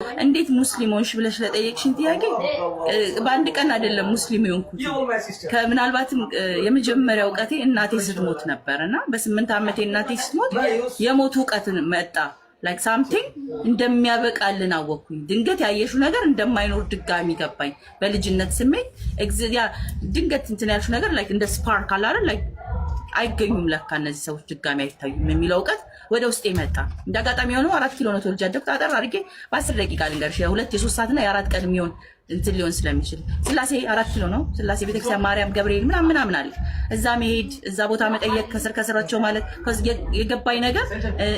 እንዴት ሙስሊሞች ብለሽ ለጠየቅሽኝ ጥያቄ በአንድ ቀን አይደለም ሙስሊም የሆንኩት። ከምናልባትም የመጀመሪያው እውቀቴ እናቴ ስትሞት ነበርና በ8 ዓመቴ እናቴ ስትሞት የሞት እውቀት መጣ። ላይክ ሳምቲንግ እንደሚያበቃልን አወኩኝ። ድንገት ያየሽው ነገር እንደማይኖር ድጋሚ ገባኝ። በልጅነት ስሜት ድንገት እንትን ያልሽው ነገር ላይክ እንደ ስፓርክ አለ አይደል ላይክ አይገኙም ለካ እነዚህ ሰዎች ድጋሚ አይታዩም የሚለው እውቀት ወደ ውስጥ ይመጣ። እንዳጋጣሚ ሆኖ 4 ኪሎ ነው ተወልጄ ያደግኩት። አጠር አድርጌ በ10 ደቂቃ ልንገርሽ የ2 የ3 ሰዓትና የ4 ቀን የሚሆን እንትን ሊሆን ስለሚችል ስላሴ 4 ኪሎ ነው። ስላሴ ቤተክርስቲያን ማርያም ገብርኤል ምናምን አለ። እዛ መሄድ እዛ ቦታ መጠየቅ ከስራቸው ማለት የገባኝ ነገር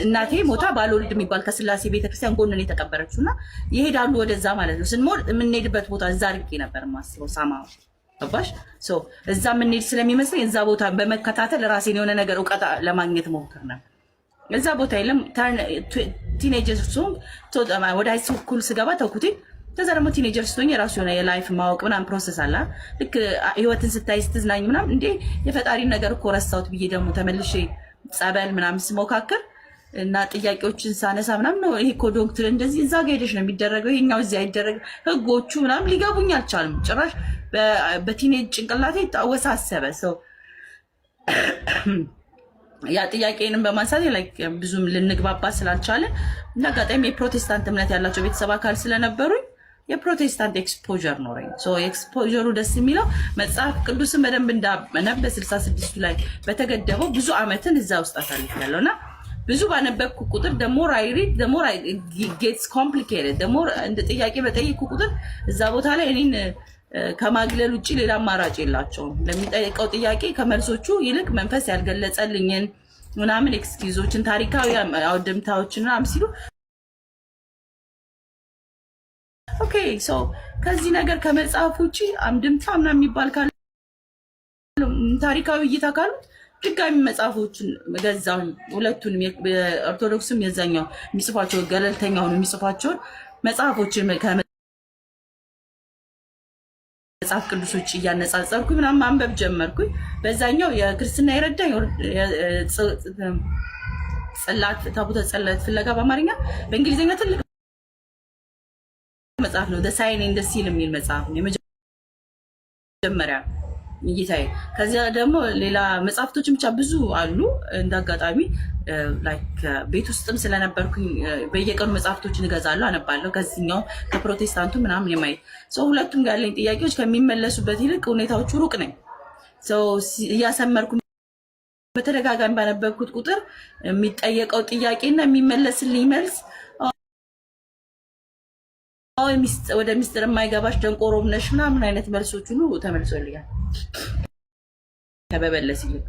እናቴ ሞታ ባልወልድ የሚባል ከስላሴ ቤተክርስቲያን ጎን ነው የተቀበረችውና ይሄዳሉ ወደዛ ማለት ነው። ስንሞት የምንሄድበት ቦታ እዛ አድርጌ ነበር ማስበው ሳማው አባሽ ሶ እዛ የምንሄድ ስለሚመስለኝ እዛ ቦታ በመከታተል ራሴን የሆነ ነገር እውቀት ለማግኘት ሞክር ነበር። እዛ ቦታ የለም ቲኔጀር ሶንግ ወደ ሃይ ስኩል ስገባ ተውኩት። ከዛ ደግሞ ቲኔጀር ስትሆኝ የራሱ የሆነ የላይፍ ማወቅ ምናምን ፕሮሰስ አለ። ልክ ህይወትን ስታይ ስትዝናኝ ምናምን እንዴ የፈጣሪ ነገር እኮ ረሳሁት ብዬ ደግሞ ተመልሼ ጸበል ምናምን ስሞካከር እና ጥያቄዎችን ሳነሳ ምናምን ነው ይሄ እኮ ዶክተር እንደዚህ እዛ ጋር ሄደሽ ነው የሚደረገው ይሄኛው እዚህ አይደረግ ህጎቹ ምናምን ሊገቡኝ አልቻልም። ጭራሽ በቲኔጅ ጭንቅላቴ ተወሳሰበ። ሰው ያ ጥያቄንም በማንሳት ላይክ ብዙም ልንግባባ ስላልቻለ እና አጋጣሚ የፕሮቴስታንት እምነት ያላቸው ቤተሰብ አካል ስለነበሩኝ የፕሮቴስታንት ኤክስፖዠር ኖረኝ። ሶ ኤክስፖዠሩ ደስ የሚለው መጽሐፍ ቅዱስን በደንብ እንዳነበ በ66 ላይ በተገደበው ብዙ አመትን እዛ ውስጥ አሳልፌያለሁና ብዙ ባነበብኩ ቁጥር the more I read the more it gets complicated the more እንደ ጥያቄ በጠየቅኩ ቁጥር እዛ ቦታ ላይ እኔን ከማግለል ውጪ ሌላ አማራጭ የላቸውም። ለሚጠይቀው ጥያቄ ከመልሶቹ ይልቅ መንፈስ ያልገለጸልኝን ምናምን ኤክስኪውዞችን ታሪካዊ አውድምታዎችን ምናምን ሲሉ ኦኬ ሶ ከዚህ ነገር ከመጽሐፍ ውጪ አምድምታ ምናምን የሚባል ካለ ታሪካዊ እይታ ካሉ ድጋሚ መጽሐፎችን ገዛሁ። ሁለቱንም ኦርቶዶክስም የዛኛው የሚጽፋቸው ገለልተኛውን የሚጽፋቸውን መጽሐፎችን መጽሐፍ ቅዱስ ውጪ እያነጻጸርኩ ምናምን ማንበብ ጀመርኩኝ። በዛኛው የክርስትና የረዳኝ ጽላት ታቦተ ጽላት ፍለጋ በአማርኛ በእንግሊዝኛ ትልቅ መጽሐፍ ነው። the sign and the seal የሚል መጽሐፍ ነው የመጀመሪያ ይታይ። ከዚያ ደግሞ ሌላ መጽሐፍቶችን ብቻ ብዙ አሉ። እንዳጋጣሚ ላይክ ቤት ውስጥም ስለነበርኩኝ በየቀኑ መጽሐፍቶችን እገዛለሁ፣ አነባለሁ። ከዚህኛው ከፕሮቴስታንቱ ምናምን የማየት ሰው ሁለቱም ጋር ያለኝ ጥያቄዎች ከሚመለሱበት ይልቅ ሁኔታዎቹ ሩቅ ነኝ። ሰው እያሰመርኩ በተደጋጋሚ ባነበብኩት ቁጥር የሚጠየቀው ጥያቄና የሚመለስልኝ መልስ ወደ ሚስጥር የማይገባሽ ደንቆሮም ነሽ ምናምን አይነት መልሶች ሁሉ ተመልሶልኛል። ከበበለስ ይልቅ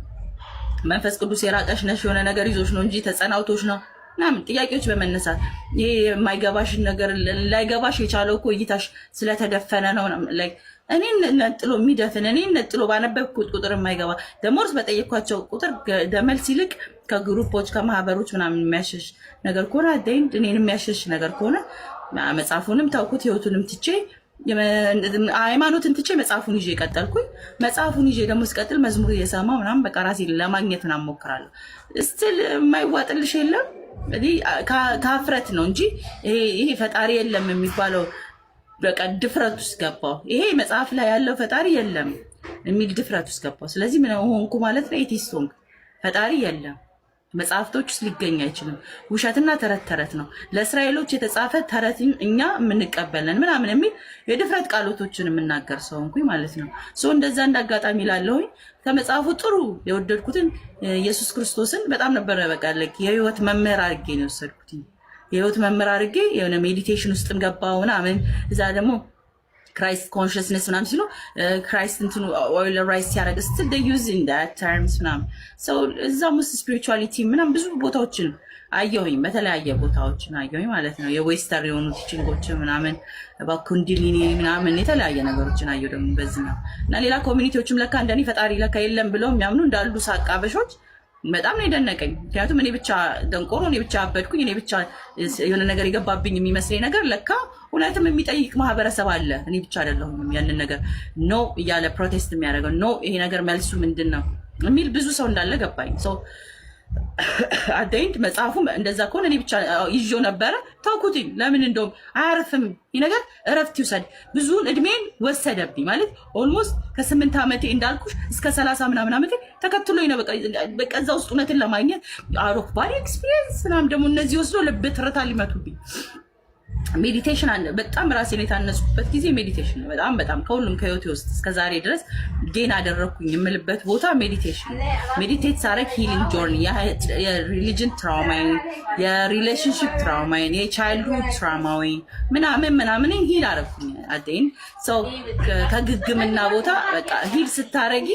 መንፈስ ቅዱስ የራቀሽ ነሽ የሆነ ነገር ይዞሽ ነው እንጂ ተጸናውቶሽ ነው ምናምን ጥያቄዎች በመነሳት ይሄ የማይገባሽ ነገር ላይገባሽ የቻለው እኮ እይታሽ ስለተደፈነ ነው። ላይክ እኔን ነጥሎ የሚደፍን እኔን ነጥሎ ባነበብኩት ቁጥር የማይገባ ደሞርስ በጠየኳቸው ቁጥር ደመልስ ይልቅ ከግሩፖች ከማህበሮች ምናምን የሚያሸሽ ነገር ከሆነ እኔን የሚያሸሽ ነገር ከሆነ መጽሐፉንም ታውኩት ህይወቱንም ትቼ ሃይማኖትን ትቼ መጽሐፉን ይዤ ቀጠልኩኝ። መጽሐፉን ይዤ ደግሞ ስቀጥል መዝሙር እየሰማሁ ምናምን በቃ ራሴን ለማግኘት ምናምን ሞክራለሁ። እስቲል የማይዋጥልሽ የለም ከሀፍረት ነው እንጂ ይሄ ፈጣሪ የለም የሚባለው በቃ ድፍረት ውስጥ ገባሁ። ይሄ መጽሐፍ ላይ ያለው ፈጣሪ የለም የሚል ድፍረት ውስጥ ገባሁ። ስለዚህ ምን ሆንኩ ማለት ነው? ኤቲስት ሆንኩ። ፈጣሪ የለም መጽሐፍቶች ውስጥ ሊገኝ አይችልም። ውሸትና ተረት ተረት ነው። ለእስራኤሎች የተጻፈ ተረትን እኛ የምንቀበለን ምናምን የሚል የድፍረት ቃሎቶችን የምናገር ሰው እንኩኝ ማለት ነው። ሶ እንደዛ እንዳጋጣሚ ላለሁኝ ከመጽሐፉ ጥሩ የወደድኩትን ኢየሱስ ክርስቶስን በጣም ነበረ በቃ የህይወት መምህር አድርጌ ነው የወሰድኩት። የህይወት መምህር አድርጌ የሆነ ሜዲቴሽን ውስጥም ገባሁ ምናምን እዛ ደግሞ ክራይስት ኮንሽስነስ ምናምን ሲሉ ክራይስት እንትኑ ኦይል ራይስ ሲያደርግ ስትል they using that terms ምናምን ሰው እዛም ውስጥ ስፒሪቹዋሊቲ ምናምን ብዙ ቦታዎችን አየሁኝ። በተለያየ ቦታዎችን አየሁኝ ማለት ነው። የዌስተር የሆኑ ቲቺንጎችን ምናምን በኩንዲሊኒ ምናምን የተለያየ ነገሮችን አየሁ። ደግሞ በዚህ ነው እና ሌላ ኮሚኒቲዎችም ለካ እንደኔ ፈጣሪ ለካ የለም ብለው የሚያምኑ እንዳሉ ሳቃበሾች በጣም ነው የደነቀኝ። ምክንያቱም እኔ ብቻ ደንቆሮ እኔ ብቻ አበድኩኝ እኔ ብቻ የሆነ ነገር የገባብኝ የሚመስለኝ ነገር ለካ እውነትም የሚጠይቅ ማህበረሰብ አለ። እኔ ብቻ አይደለሁም ያንን ነገር ኖ እያለ ፕሮቴስት የሚያደርገው ኖ ይሄ ነገር መልሱ ምንድን ነው የሚል ብዙ ሰው እንዳለ ገባኝ። አደይንት መጽሐፉ እንደዛ ከሆነ እኔ ብቻ ይዤው ነበረ ተውኩትኝ። ለምን እንደውም አያርፍም ይህ ነገር እረፍት ይውሰድ። ብዙውን እድሜን ወሰደብኝ ማለት ኦልሞስት ከ8 ዓመቴ እንዳልኩሽ እስከ 30 ምናምን ዓመቴ ተከትሎኝ ነው። በቃ እዛ ውስጥ እውነትን ለማግኘት አሮክ ባሪ ኤክስፒሪየንስ ምናምን ደግሞ እነዚህ ወስዶ ልብ ትርታ ሊመቱብኝ ሜዲቴሽን አለ። በጣም ራሴን የታነጽኩበት ጊዜ ሜዲቴሽን ነው። በጣም ከሁሉም ከህይወቴ ውስጥ እስከዛሬ ድረስ ጌን አደረኩኝ የምልበት ቦታ ሜዲቴሽን። ሜዲቴት ሳረግ ሂሊንግ ጆርኒ የሪሊጅን ትራውማዬን፣ የሪሌሽንሽፕ ትራውማዬን፣ የቻይልድሁድ ትራውማዬን ምናምን ሂል አረኩኝ። አደይን ሰው ከግግምና ቦታ በቃ ሂል ስታረጊ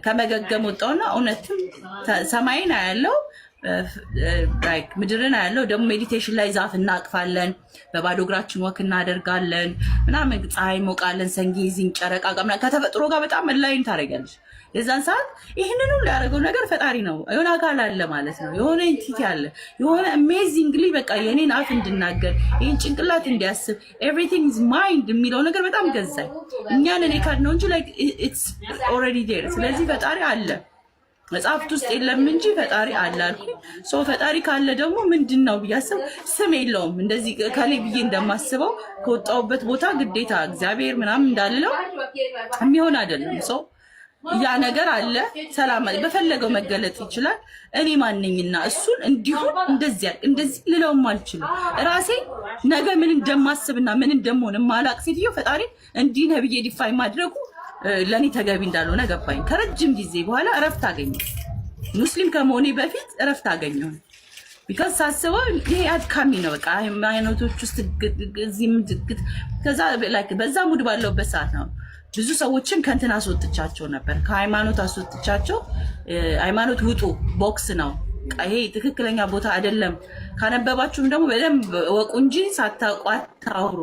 ከመገገም ወጣውና እውነትም ሰማይን አያለው ምድርን ያለው ደግሞ ሜዲቴሽን ላይ ዛፍ እናቅፋለን፣ በባዶ እግራችን ወክ እናደርጋለን ምናምን፣ ፀሐይ ሞቃለን፣ ሰንጌዚን ጨረቃ ጋር ከተፈጥሮ ጋር በጣም ላይን ታደርጊያለሽ። የዛን ሰዓት ይህንን ሁሉ ያደረገው ነገር ፈጣሪ ነው። የሆነ አካል አለ ማለት ነው። የሆነ ኢንቲቲ አለ። የሆነ አሜዚንግሊ በቃ የኔን አፍ እንድናገር ይህን ጭንቅላት እንዲያስብ ኤቭሪቲንግ ኢዝ ማይንድ የሚለው ነገር በጣም ገዛኝ። እኛን እኔ ካድ ነው እንጂ ላይክ ኢትስ ኦልሬዲ ዴር። ስለዚህ ፈጣሪ አለ መጽሐፍት ውስጥ የለም እንጂ ፈጣሪ አለ አልኩኝ። ሰው ፈጣሪ ካለ ደግሞ ምንድን ነው ብያስብ ስም የለውም። እንደዚህ ከሌ ብዬ እንደማስበው ከወጣሁበት ቦታ ግዴታ እግዚአብሔር ምናምን እንዳልለው የሚሆን አይደለም። ሰው ያ ነገር አለ። ሰላም በፈለገው መገለጥ ይችላል። እኔ ማንኝና እሱን እንዲሁን እንደዚህ ልለውም አልችልም። ራሴ ነገ ምን እንደማስብና ምን እንደምሆን ማላቅ ሴትዮ ፈጣሪ እንዲህ ነው ብዬ ዲፋይ ማድረጉ ለኔ ተገቢ እንዳልሆነ ገባኝ። ከረጅም ጊዜ በኋላ እረፍት አገኘሁ። ሙስሊም ከመሆኔ በፊት እረፍት አገኘሁ። ቢካዝ ሳስበው ይሄ አድካሚ ነው። በቃ ሃይማኖቶች ውስጥ እዚህም ድግት ከዛ ላይክ በዛ ሙድ ባለውበት ሰዓት ነው ብዙ ሰዎችን ከእንትን አስወጥቻቸው ነበር። ከሃይማኖት አስወጥቻቸው ሃይማኖት ውጡ ቦክስ ነው ይሄ ትክክለኛ ቦታ አይደለም። ካነበባችሁም ደግሞ በደንብ ወቁ እንጂ ሳታቋት ታውሩ።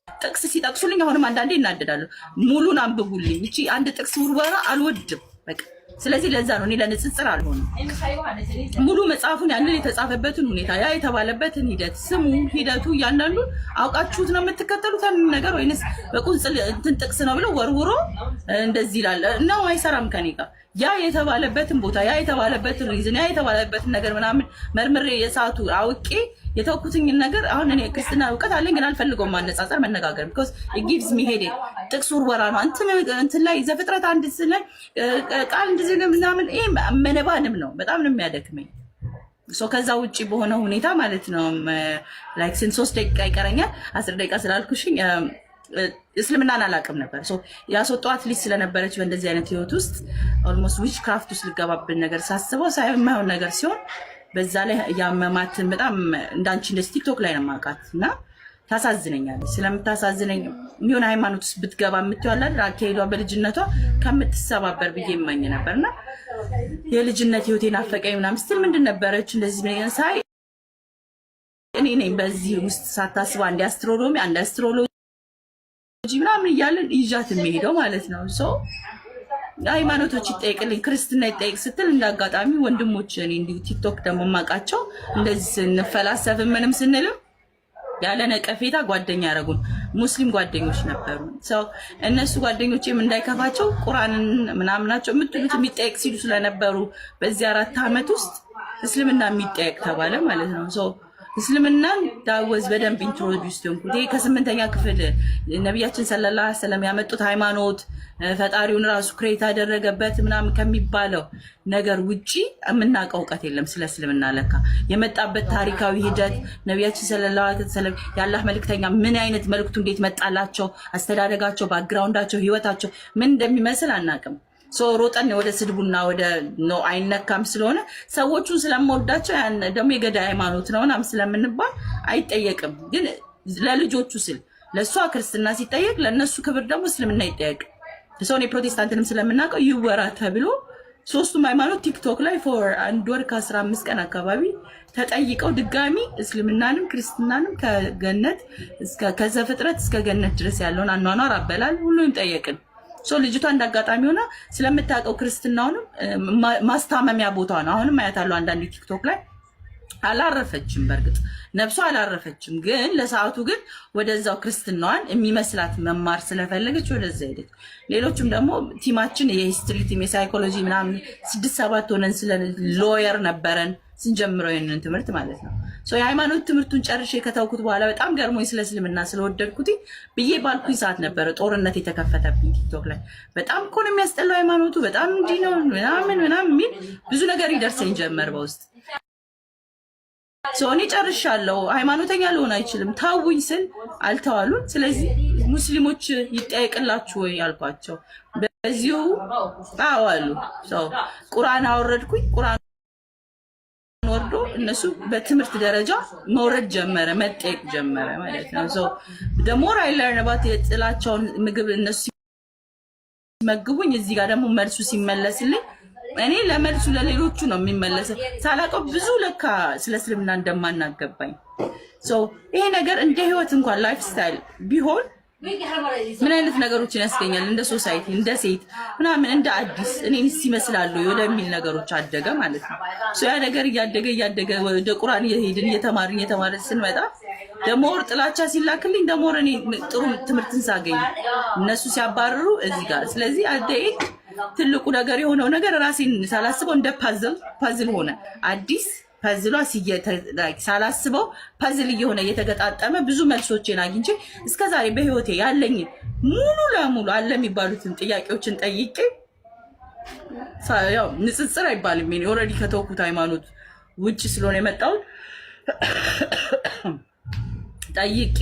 ጥቅስ ሲጠቅሱልኝ አሁንም አንዳንዴ እናደዳለሁ። ሙሉን አንብቡልኝ። እቺ አንድ ጥቅስ ውርወራ አልወድም በቃ። ስለዚህ ለዛ ነው እኔ ለንጽጽር አልሆንም። ሙሉ መጽሐፉን ያንን የተጻፈበትን ሁኔታ ያ የተባለበትን ሂደት ስሙ ሂደቱ እያንዳንዱ አውቃችሁት ነው የምትከተሉት ነገር ወይንስ በቁንጽል እንትን ጥቅስ ነው ብለው ወርውሮ እንደዚህ ይላል ነው አይሰራም ከኔ ጋር። ያ የተባለበትን ቦታ ያ የተባለበትን ሪዝን ያ የተባለበትን ነገር ምናምን መርምሬ የሰዓቱ አውቄ የተወኩትኝን ነገር አሁን እኔ ክርስትና እውቀት አለኝ ግን አልፈልገውም ማነጻጸር መነጋገር because it gives me headache። ጥቅስ ውርወራ ነው እንትን ላይ ዘፍጥረት አንድ ላይ ቃል እንደዚህ ምናምን ይሄ መነባንም ነው በጣም ነው የሚያደክመኝ። ከዛ ውጪ በሆነ ሁኔታ ማለት ነው ላይክ 3 ደቂቃ ይቀረኛል 10 ደቂቃ ስላልኩሽኝ እስልምናን አላውቅም ነበር። ያስወጣት ልጅ ስለነበረች በእንደዚህ አይነት ህይወት ውስጥ ኦልሞስት ዊች ክራፍት ውስጥ ልገባብን ነገር ሳስበው ሳይሆን ነገር ሲሆን በዛ ላይ ያመማትን በጣም እንዳንቺ እንደዚህ ቲክቶክ ላይ ነው የማውቃት እና ታሳዝነኛለች። ስለምታሳዝነኝ የሚሆን ሃይማኖት ውስጥ ብትገባ የምትዋላል አካሄዷ በልጅነቷ ከምትሰባበር ብዬ የማኝ ነበርና የልጅነት ህይወቴን አፈቀኝ ምናምን ስትል ምንድን ነበረች እንደዚህ ምን ሳይ እኔ ነኝ በዚህ ውስጥ ሳታስብ አንድ አስትሮሎጂ ምናምን እያለን ይዣት የሚሄደው ማለት ነው። ሃይማኖቶች ይጠይቅልኝ ክርስትና ይጠይቅ ስትል እንዳጋጣሚ ወንድሞች እኔ እንዲሁ ቲክቶክ ደግሞ ማውቃቸው እንደዚህ ስንፈላሰፍ ምንም ስንልም ያለ ነቀፌታ ጓደኛ ያደረጉን ሙስሊም ጓደኞች ነበሩ። እነሱ ጓደኞቼም እንዳይከፋቸው ቁርአንን ምናምናቸው የምትሉት የሚጠይቅ ሲሉ ስለነበሩ በዚህ 4 ዓመት ውስጥ እስልምና የሚጠይቅ ተባለ ማለት ነው። እስልምናን ዳወዝ በደንብ ኢንትሮዲዩስ ሆንኩት። ይሄ ከ8ኛ ክፍል ነቢያችን ሰለላሁ ዐለይሂ ወሰለም ያመጡት ሃይማኖት ፈጣሪውን ራሱ ክሬት ያደረገበት ምናምን ከሚባለው ነገር ውጪ የምናውቀው እውቀት የለም ስለ እስልምና። ለካ የመጣበት ታሪካዊ ሂደት ነቢያችን ሰለላሁ ዐለይሂ ወሰለም የአላህ መልእክተኛ ምን አይነት መልእክቱ እንዴት መጣላቸው፣ አስተዳደጋቸው፣ ባክግራውንዳቸው፣ ህይወታቸው ምን እንደሚመስል አናውቅም። ሮጠን ወደ ስድቡና ወደ ነው አይነካም ስለሆነ ሰዎቹን ስለምወዳቸው ያን ደግሞ የገዳይ ሃይማኖት ነው ምናምን ስለምንባል አይጠየቅም። ግን ለልጆቹ ስል ለሷ ክርስትና ሲጠየቅ ለነሱ ክብር ደግሞ እስልምና ይጠየቅ። እኔ ፕሮቴስታንትንም ስለምናውቀው ይወራ ተብሎ 3ቱም ሃይማኖት ቲክቶክ ላይ ፎር 1 ወር ከ15 ቀን አካባቢ ተጠይቀው ድጋሚ እስልምናንም ክርስትናንም ከገነት ከዘፍጥረት እስከ ገነት ድረስ ያለውን አኗኗር አበላል ሁሉንም ጠየቅን። ልጅቷ እንዳጋጣሚ ሆና ስለምታውቀው ክርስትናውንም ማስታመሚያ ቦታ ነው። አሁንም አያታለሁ አንዳንድ ቲክቶክ ላይ አላረፈችም። በርግጥ ነፍሷ አላረፈችም፣ ግን ለሰዓቱ ግን ወደዛው ክርስትናዋን የሚመስላት መማር ስለፈለገች ወደዛ ሄደች። ሌሎችም ደግሞ ቲማችን የሂስትሪ ቲም የሳይኮሎጂ ምናምን 6-7 ሆነን ስለ ሎየር ነበረን ስንጀምረው ይሄንን ትምህርት ማለት ነው። የሃይማኖት ትምህርቱን ጨርሼ ከተውኩት በኋላ በጣም ገርሞኝ ስለ እስልምና ስለወደድኩት ብዬ ባልኩኝ ሰዓት ነበረ ጦርነት የተከፈተብኝ ቲክቶክ ላይ። በጣም እኮ ነው የሚያስጠላው ሃይማኖቱ፣ በጣም እንዲህ ነው ምናምን የሚል ብዙ ነገር ይደርሰኝ ጀመር በውስጥ። እኔ ጨርሻለሁ፣ ሃይማኖተኛ ልሆን አይችልም ታውኝ ስል አልተዋሉን። ስለዚህ ሙስሊሞች ይጠየቅላችሁ ወይ አልኳቸው። በዚሁ አዋሉ ቁርአን አወረድኩኝ። ቁርአን ወርዶ እነሱ በትምህርት ደረጃ መውረድ ጀመረ፣ መጠየቅ ጀመረ ማለት ነው። ደሞር አይለርንባት የጥላቸውን ምግብ እነሱ ሲመግቡኝ፣ እዚህ ጋር ደግሞ መልሱ ሲመለስልኝ እኔ ለመልሱ ለሌሎቹ ነው የሚመለሰው። ሳላውቀው ብዙ ለካ ስለ እስልምና እንደማናገባኝ ይሄ ነገር እንደ ህይወት እንኳን ላይፍ ስታይል ቢሆን ምን አይነት ነገሮችን ያስገኛል እንደ ሶሳይቲ እንደ ሴት ምናምን እንደ አዲስ እኔንስ ይመስላሉ ወደሚል ነገሮች አደገ ማለት ነው። ያ ነገር እያደገ ወደ ቁርአን እየተማርን ስንመጣ ደሞር ጥላቻ ሲላክልኝ ደሞር እኔ ጥሩ ትምህርትን ሳገኝ እነሱ ሲያባርሩ እዚህ ጋር። ስለዚህ አደይ ትልቁ ነገር የሆነው ነገር ራሴን ሳላስበው እንደ ፓዝል ሆነ። አዲስ ፐዝሏ ሳላስበው ፐዝል እየሆነ እየተገጣጠመ ብዙ መልሶችን አግኝቼ እስከዛሬ በህይወቴ ያለኝ ሙሉ ለሙሉ አለ የሚባሉትን ጥያቄዎችን ጠይቄ ያው ንጽጽር አይባልም እኔ ኦልሬዲ ከተውኩት ሃይማኖት ውጪ ስለሆነ የመጣሁት ጠይቄ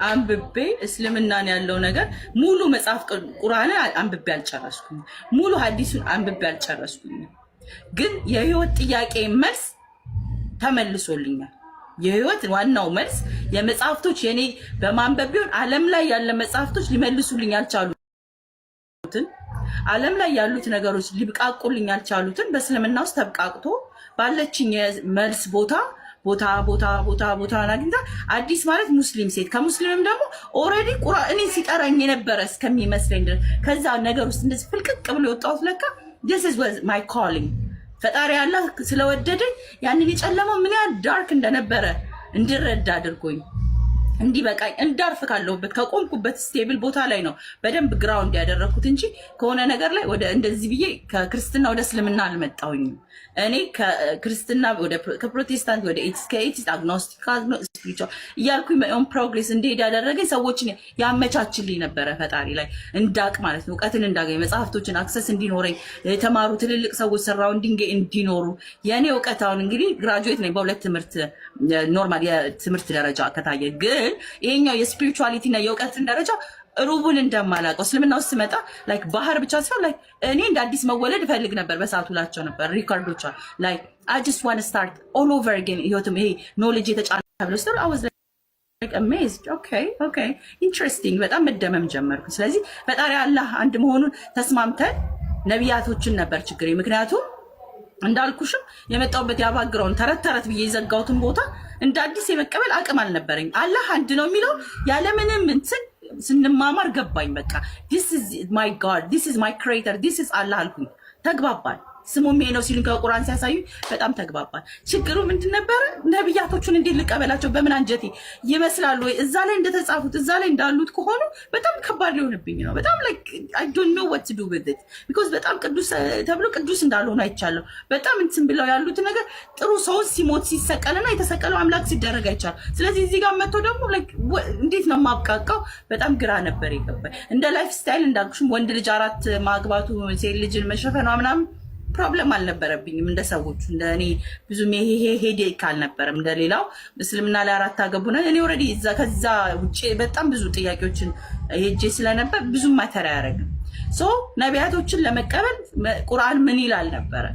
አንብቤ እስልምናን ያለው ነገር ሙሉ መጽሐፍ ቁርአንን አንብቤ አልጨረስኩም። ሙሉ ሐዲሱን አንብቤ አልጨረስኩም። ግን የህይወት ጥያቄ መልስ ተመልሶልኛል። የህይወት ዋናው መልስ የመጽሐፍቶች የኔ በማንበብ ቢሆን ዓለም ላይ ያለ መጽሐፍቶች ሊመልሱልኝ ያልቻሉትን ዓለም ላይ ያሉት ነገሮች ሊብቃቁልኝ ያልቻሉትን በእስልምና ውስጥ ተብቃቅቶ ባለችኝ መልስ ቦታ አግኝታ አዲስ ማለት ሙስሊም ሴት ከሙስሊምም ደግሞ ኦልሬዲ ቁርአን ሲጠራኝ የነበረ እስከሚመስለኝ ድረስ ከዛ ነገር ውስጥ እንደዚህ ፍልቅቅ ብሎ የወጣሁት ለካ this was my calling ፈጣሪ አላህ ስለወደደኝ ያንን የጨለመው ምን ያህል ዳርክ እንደነበረ እንድረዳ አድርጎኝ እንዲበቃኝ እንዳርፍ ካለሁበት ከቆምኩበት ስቴብል ቦታ ላይ ነው በደንብ ግራውንድ ያደረኩት እንጂ ከሆነ ነገር ላይ ወደ እንደዚህ ብዬ ከክርስትና ወደ እስልምና አልመጣሁኝም። እኔ ከክርስትና ወደ ከፕሮቴስታንት ወደ ኤቲስት አግኖስቲክ ስፒሪቹዋል እያልኩኝ ኦን ፕሮግሬስ እንድሄድ ያደረገኝ ሰዎችን ያመቻችልኝ ነበረ ፈጣሪ ላይ እንዳቅ ማለት ነው። እውቀትን እንዳገኝ መጽሐፍቶችን አክሰስ እንዲኖረኝ የተማሩ ትልልቅ ሰዎች ሰራውንዲንግ እንዲኖሩ የኔ እውቀት አሁን እንግዲህ ግራጁዌት ነኝ በሁለት ትምህርት ኖርማል የትምህርት ደረጃ ከታየ ግን ይሄኛው የስፒሪቹዋሊቲ እና የእውቀትን ደረጃ ሩቡን እንደማላውቀው እስልምና ውስጥ መጣ ላይክ ባህር ብቻ ሳይሆን ላይክ እኔ እንደ አዲስ መወለድ እፈልግ ነበር። በሰዓቱ ላቸው ነበር ሪካርዶች ላይክ I just want to start all over again ህይወትም ይሄ ኖሌጅ የተጫነ ብሎ ስለ I was like amazed okay interesting በጣም መደመም ጀመርኩ። ስለዚህ ፈጣሪ አላህ አንድ መሆኑን ተስማምተን ነቢያቶችን ነበር ችግሬ። ምክንያቱም እንዳልኩሽም የመጣውበት ያባግራውን ተረት ብዬ የዘጋውትን ቦታ እንደ አዲስ የመቀበል አቅም አልነበረኝ። አላህ አንድ ነው የሚለው ያለምንም እንትን ስንማማር ገባኝ። በቃ this is my God, this is my creator, this is Allah አልኩኝ። ተግባባን። ስሙም ይሄ ነው ሲሉኝ ከቁርአን ሲያሳዩ በጣም ተግባባን። ችግሩ ምንድን ነበረ? ነብያቶቹን እንዴት ልቀበላቸው? በምን አንጀቴ ይመስላሉ ወይ እዛ ላይ እንደተጻፉት እዛ ላይ እንዳሉት ከሆኑ በጣም ከባድ ሊሆንብኝ ነው። በጣም like I don't know what to do with it because በጣም ቅዱስ ተብሎ ቅዱስ እንዳልሆነ አይቻለሁ። በጣም እንትን ብለው ያሉት ነገር ጥሩ ሰው ሲሞት ሲሰቀልና የተሰቀለው አምላክ ሲደረግ አይቻልም። ስለዚህ እዚህ ጋር መጥቶ ደግሞ like እንዴት ነው ማብቃቃው? በጣም ግራ ነበር የገባኝ። እንደ ላይፍ ስታይል እንዳልኩሽም ወንድ ልጅ 4 ማግባቱ ሴት ልጅን መሸፈኗ ምናምን ፕሮብለም አልነበረብኝም። እንደ ሰዎቹ እንደ እኔ ብዙም ይሄ ሄዴክ አልነበረም። እንደሌላው እስልምና ላይ 4 አገቡና እኔ ኦልሬዲ ከዛ ውጪ በጣም ብዙ ጥያቄዎችን ሄጄ ስለነበር ብዙም ማተር አያደርግም። ነቢያቶችን ለመቀበል ቁርአን ምን ይላል ነበረ።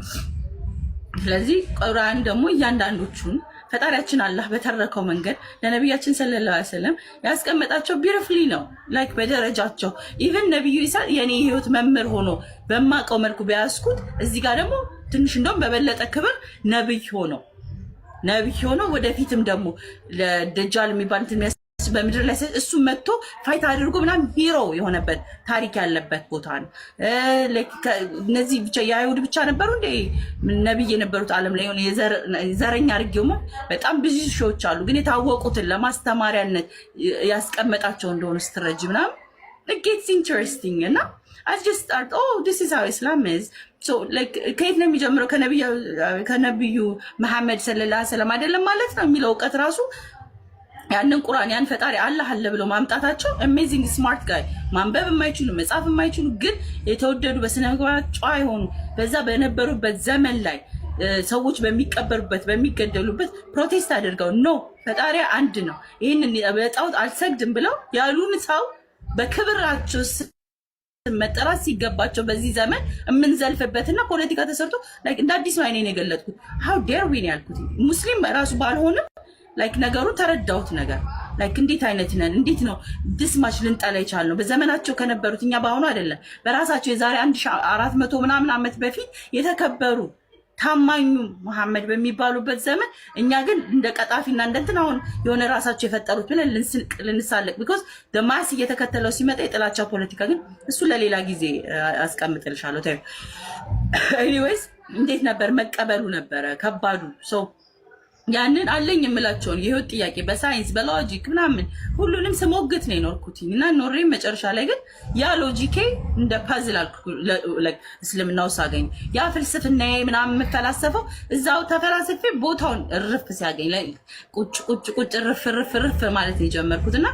ስለዚህ ቁርአን ደግሞ እያንዳንዶቹን ፈጣሪያችን አላህ በተረከው መንገድ ለነቢያችን ሰለላሁ ዐለይሂ ወሰለም ያስቀመጣቸው ቢዩቲፉሊ ነው ላይክ በደረጃቸው ኢቭን ነብዩ ኢሳ የኔ ህይወት መምህር ሆኖ በማቀው መልኩ ቢያስኩት እዚህ ጋር ደግሞ ትንሽ እንደውም በበለጠ ክብር ነብይ ሆኖ ወደፊትም ደግሞ ለደጃል የሚባል በምድር ላይ እሱ መጥቶ ፋይት አድርጎ ምናምን ሂሮ የሆነበት ታሪክ ያለበት ቦታ ነው። እነዚህ ብቻ የአይሁድ ብቻ ነበሩ እንደ ነብይ የነበሩት ዓለም ላይ የሆነ ዘረኛ አድርጌው በጣም ብዙ ሺዎች አሉ። ግን የታወቁትን ለማስተማሪያነት ያስቀመጣቸው እንደሆነ ስትረጂ ምናምን it gets interesting እና I just start this is how Islam is so like ከየት ነው የሚጀምረው? ከነብዩ መሐመድ ሰለላሁ ዐለይሂ ወሰለም አይደለም ማለት ነው የሚለው እውቀት ራሱ ያንን ቁርአን ያን ፈጣሪ አላህ አለ ብለው ማምጣታቸው አሜዚንግ ስማርት ጋይ ማንበብ የማይችሉ መጻፍ የማይችሉ ግን የተወደዱ በስነ ምግባር ጨዋ የሆኑ በዛ በነበሩበት ዘመን ላይ ሰዎች በሚቀበሩበት በሚገደሉበት ፕሮቴስት አድርገው ኖ ፈጣሪ አንድ ነው ይሄንን በጣውት አልሰግድም ብለው ያሉን ሰው በክብራቸው መጠራት ሲገባቸው በዚህ ዘመን የምንዘልፍበትና ፖለቲካ ተሰርቶ ላይክ እንደ አዲስ ነው አይኔን የገለጥኩት how dare we ያልኩት ሙስሊም ራሱ ባልሆንም ላይክ ነገሩ ተረዳውት ነገር ላይክ እንዴት አይነት ነን እንዴት ነው ድስማች ልንጠላ ይቻላል በዘመናቸው ከነበሩት እኛ ባሁኑ አይደለም በራሳቸው የዛሬ 1400 ምናምን ዓመት በፊት የተከበሩ ታማኙ መሐመድ በሚባሉበት ዘመን እኛ ግን እንደ ቀጣፊና እንደንትን አሁን የሆነ ራሳቸው የፈጠሩት ብለን ልንሳለቅ because the mass እየተከተለው ሲመጣ የጥላቻ ፖለቲካ ግን እሱ ለሌላ ጊዜ አስቀምጥልሻለሁ ታዩ anyways እንዴት ነበር መቀበሉ ነበረ ከባዱ ሰው ያንን አለኝ የምላቸውን የህይወት ጥያቄ በሳይንስ በሎጂክ ምናምን ሁሉንም ስሞግት ነው የኖርኩትኝና ኖሬ መጨረሻ ላይ ግን ያ ሎጂኬ እንደ ፓዝል እስልምናው ሳገኝ ያ ፍልስፍና ምናምን የምፈላሰፈው እዛው ተፈላስፌ ቦታውን እርፍ ሲያገኝ ላይ ቁጭ እርፍ ማለት ነው የጀመርኩትና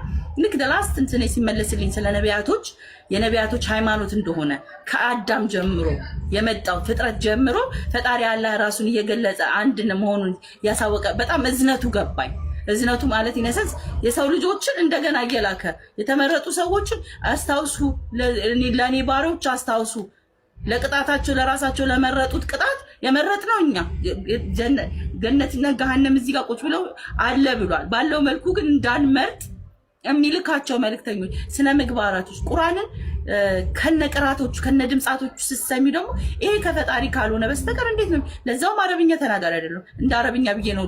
ልክ ደላስት እንትን ሲመለስልኝ ስለ ነቢያቶች የነቢያቶች ሃይማኖት እንደሆነ ከአዳም ጀምሮ የመጣው ፍጥረት ጀምሮ ፈጣሪ አላህ ራሱን እየገለጸ አንድ መሆኑን ያሳወቀ በጣም እዝነቱ ገባኝ። እዝነቱ ማለት ይነሰስ የሰው ልጆችን እንደገና እየላከ የተመረጡ ሰዎችን አስታውሱ ለኔ ባሮች አስታውሱ ለቅጣታቸው ለራሳቸው ለመረጡት ቅጣት የመረጥነው እኛ ገነትና ገሃነም እዚህ ጋር ቁጭ ብለው አለ ብሏል። ባለው መልኩ ግን እንዳንመርጥ የሚልካቸው መልእክተኞች ስነ ምግባራቶች ቁርአንን ከነቀራቶቹ ከነድምጻቶቹ ሲሰሚ ደግሞ ይሄ ከፈጣሪ ካልሆነ በስተቀር እንዴት ነው ለዛው አረብኛ ተናጋሪ አይደለም እንደ አረብኛ ብዬ ነው